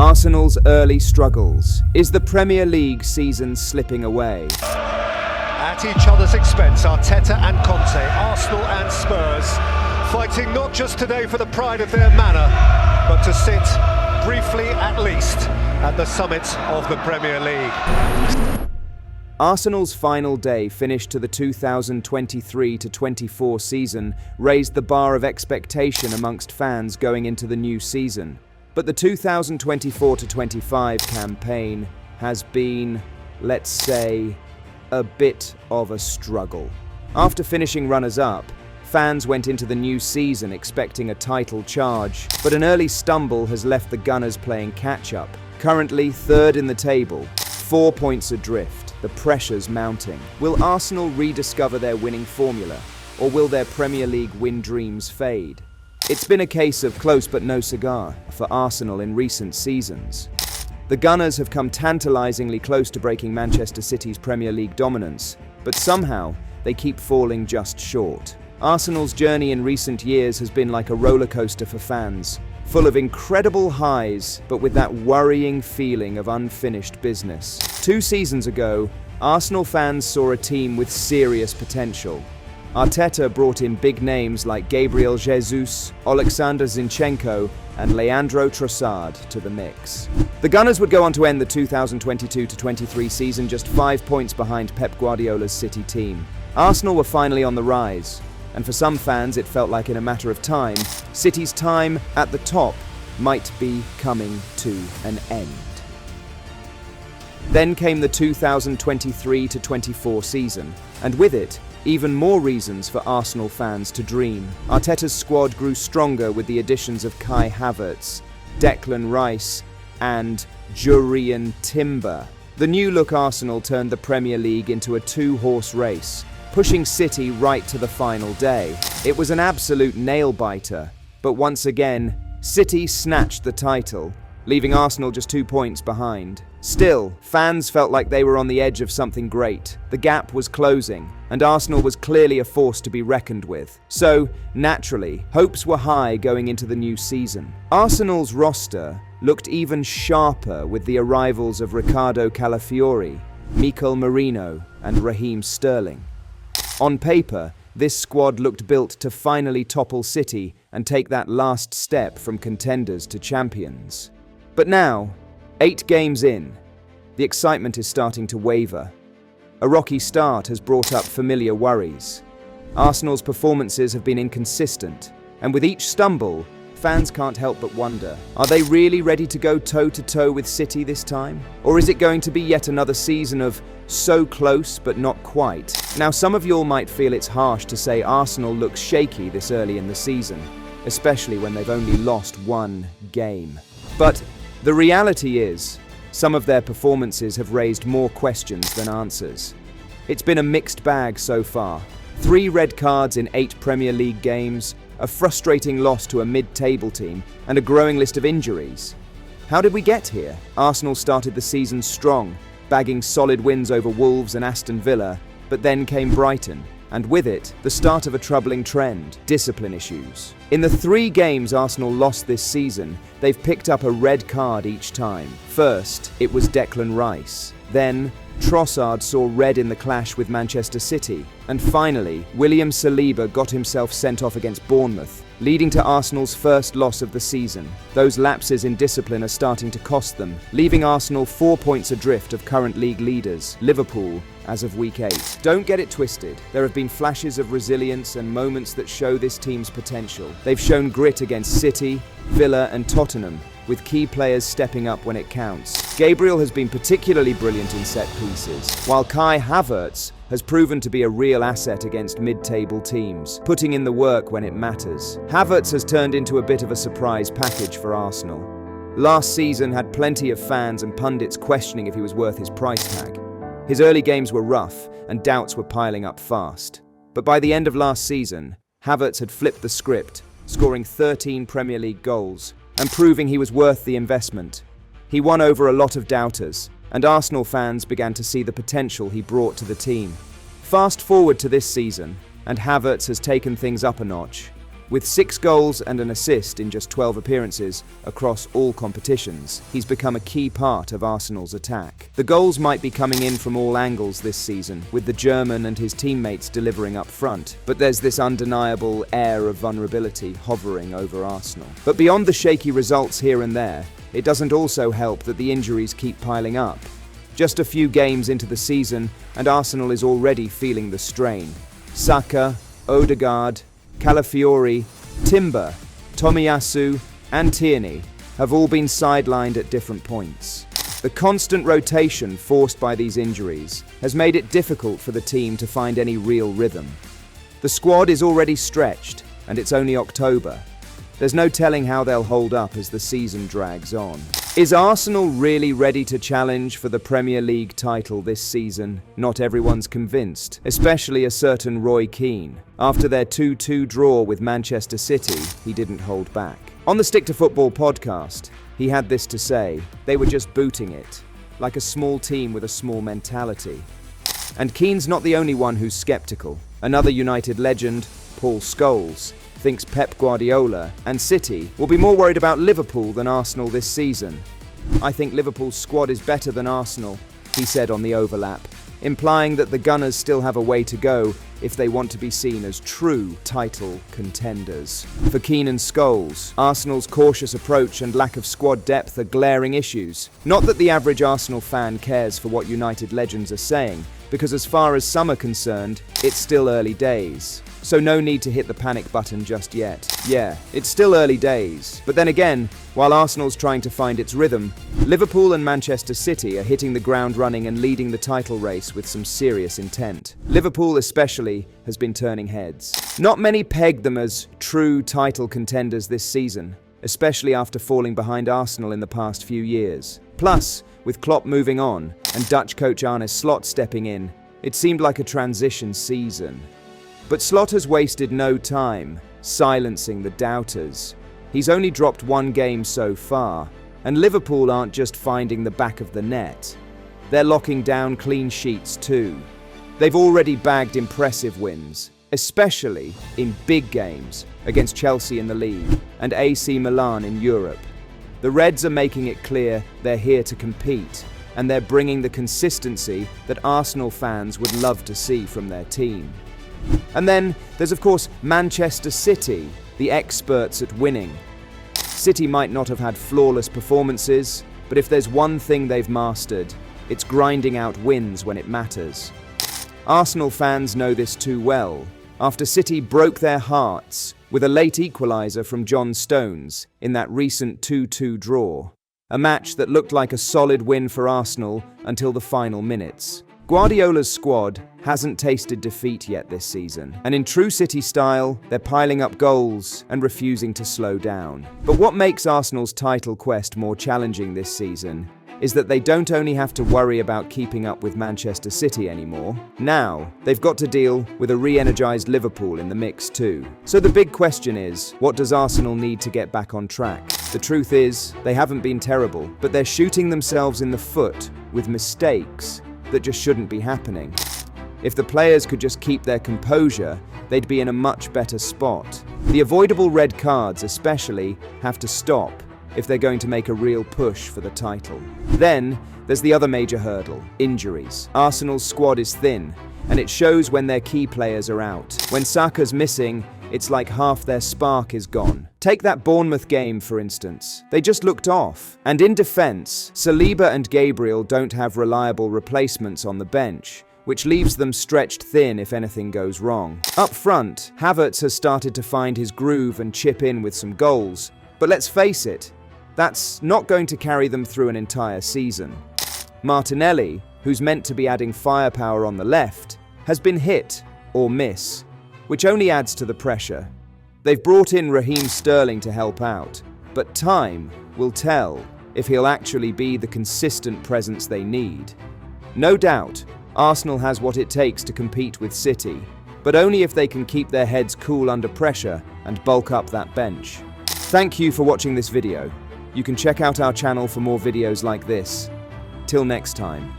Arsenal's early struggles. Is the Premier League season slipping away? At each other's expense, Arteta and Conte, Arsenal and Spurs, fighting not just today for the pride of their manor, but to sit, briefly at least, at the summit of the Premier League. Arsenal's final day finish to the 2023-24 season raised the bar of expectation amongst fans going into the new season. But the 2024-25 campaign has been, let's say, a bit of a struggle. After finishing runners-up, fans went into the new season expecting a title charge, but an early stumble has left the Gunners playing catch-up. Currently third in the table, 4 points adrift, the pressure's mounting. Will Arsenal rediscover their winning formula, or will their Premier League win dreams fade? It's been a case of close but no cigar for Arsenal in recent seasons. The Gunners have come tantalizingly close to breaking Manchester City's Premier League dominance, but somehow they keep falling just short. Arsenal's journey in recent years has been like a roller coaster for fans, full of incredible highs, but with that worrying feeling of unfinished business. 2 seasons ago, Arsenal fans saw a team with serious potential. Arteta brought in big names like Gabriel Jesus, Alexander Zinchenko, and Leandro Trossard to the mix. The Gunners would go on to end the 2022-23 season just 5 points behind Pep Guardiola's City team. Arsenal were finally on the rise, and for some fans it felt like in a matter of time, City's time at the top might be coming to an end. Then came the 2023-24 season, and with it, even more reasons for Arsenal fans to dream. Arteta's squad grew stronger with the additions of Kai Havertz, Declan Rice, and Jurrien Timber. The new-look Arsenal turned the Premier League into a 2-horse race, pushing City right to the final day. It was an absolute nail-biter, but once again, City snatched the title, leaving Arsenal just 2 points behind. Still, fans felt like they were on the edge of something great. The gap was closing, and Arsenal was clearly a force to be reckoned with. So, naturally, hopes were high going into the new season. Arsenal's roster looked even sharper with the arrivals of Riccardo Calafiori, Mikel Merino, and Raheem Sterling. On paper, this squad looked built to finally topple City and take that last step from contenders to champions. But now, 8 games in, the excitement is starting to waver. A rocky start has brought up familiar worries. Arsenal's performances have been inconsistent, and with each stumble, fans can't help but wonder, are they really ready to go toe-to-toe with City this time? Or is it going to be yet another season of so close but not quite? Now, some of y'all might feel it's harsh to say Arsenal looks shaky this early in the season, especially when they've only lost 1 game. But the reality is, some of their performances have raised more questions than answers. It's been a mixed bag so far. 3 red cards in 8 Premier League games, a frustrating loss to a mid-table team, and a growing list of injuries. How did we get here? Arsenal started the season strong, bagging solid wins over Wolves and Aston Villa, but then came Brighton, and with it, the start of a troubling trend: discipline issues. In the 3 games Arsenal lost this season, they've picked up a red card each time. First, it was Declan Rice. Then, Trossard saw red in the clash with Manchester City. And finally, William Saliba got himself sent off against Bournemouth, leading to Arsenal's first loss of the season. Those lapses in discipline are starting to cost them, leaving Arsenal 4 points adrift of current league leaders, Liverpool, as of week 8. Don't get it twisted. There have been flashes of resilience and moments that show this team's potential. They've shown grit against City, Villa, and Tottenham, with key players stepping up when it counts. Gabriel has been particularly brilliant in set pieces, while Kai Havertz has proven to be a real asset against mid-table teams, putting in the work when it matters. Havertz has turned into a bit of a surprise package for Arsenal. Last season had plenty of fans and pundits questioning if he was worth his price tag. His early games were rough, and doubts were piling up fast. But by the end of last season, Havertz had flipped the script, scoring 13 Premier League goals, and proving he was worth the investment. He won over a lot of doubters, and Arsenal fans began to see the potential he brought to the team. Fast forward to this season, and Havertz has taken things up a notch. With 6 goals and an assist in just 12 appearances across all competitions, he's become a key part of Arsenal's attack. The goals might be coming in from all angles this season, with the German and his teammates delivering up front, but there's this undeniable air of vulnerability hovering over Arsenal. But beyond the shaky results here and there, it doesn't also help that the injuries keep piling up. Just a few games into the season, and Arsenal is already feeling the strain. Saka, Odegaard, Calafiori, Timber, Tomiyasu, and Tierney have all been sidelined at different points. The constant rotation forced by these injuries has made it difficult for the team to find any real rhythm. The squad is already stretched, and it's only October. There's no telling how they'll hold up as the season drags on. Is Arsenal really ready to challenge for the Premier League title this season? Not everyone's convinced, especially a certain Roy Keane. After their 2-2 draw with Manchester City, he didn't hold back. On the Stick to Football podcast, he had this to say: "They were just booting it, like a small team with a small mentality." And Keane's not the only one who's skeptical. Another United legend, Paul Scholes, thinks Pep Guardiola and City will be more worried about Liverpool than Arsenal this season. "I think Liverpool's squad is better than Arsenal," he said on the overlap, implying that the Gunners still have a way to go if they want to be seen as true title contenders. For Keane and Scholes, Arsenal's cautious approach and lack of squad depth are glaring issues. Not that the average Arsenal fan cares for what United legends are saying, because as far as some are concerned, it's still early days. So no need to hit the panic button just yet. Yeah, it's still early days. But then again, while Arsenal's trying to find its rhythm, Liverpool and Manchester City are hitting the ground running and leading the title race with some serious intent. Liverpool especially has been turning heads. Not many pegged them as true title contenders this season, especially after falling behind Arsenal in the past few years. Plus, with Klopp moving on and Dutch coach Arne Slot stepping in, it seemed like a transition season. But Slot has wasted no time silencing the doubters. He's only dropped 1 game so far, and Liverpool aren't just finding the back of the net. They're locking down clean sheets too. They've already bagged impressive wins, especially in big games against Chelsea in the league and AC Milan in Europe. The Reds are making it clear they're here to compete, and they're bringing the consistency that Arsenal fans would love to see from their team. And then there's of course Manchester City, the experts at winning. City might not have had flawless performances, but if there's one thing they've mastered, it's grinding out wins when it matters. Arsenal fans know this too well, after City broke their hearts with a late equaliser from John Stones in that recent 2-2 draw. A match that looked like a solid win for Arsenal until the final minutes. Guardiola's squad hasn't tasted defeat yet this season, and in true City style, they're piling up goals and refusing to slow down. But what makes Arsenal's title quest more challenging this season is that they don't only have to worry about keeping up with Manchester City anymore. Now, they've got to deal with a re-energized Liverpool in the mix too. So the big question is, what does Arsenal need to get back on track? The truth is, they haven't been terrible, but they're shooting themselves in the foot with mistakes that just shouldn't be happening. If the players could just keep their composure, they'd be in a much better spot. The avoidable red cards especially have to stop if they're going to make a real push for the title. Then, there's the other major hurdle, injuries. Arsenal's squad is thin, and it shows when their key players are out. When Saka's missing, it's like half their spark is gone. Take that Bournemouth game, for instance. They just looked off. And in defense, Saliba and Gabriel don't have reliable replacements on the bench, which leaves them stretched thin if anything goes wrong. Up front, Havertz has started to find his groove and chip in with some goals. But let's face it, that's not going to carry them through an entire season. Martinelli, who's meant to be adding firepower on the left, has been hit or miss, which only adds to the pressure. They've brought in Raheem Sterling to help out, but time will tell if he'll actually be the consistent presence they need. No doubt, Arsenal has what it takes to compete with City, but only if they can keep their heads cool under pressure and bulk up that bench. Thank you for watching this video. You can check out our channel for more videos like this. Till next time.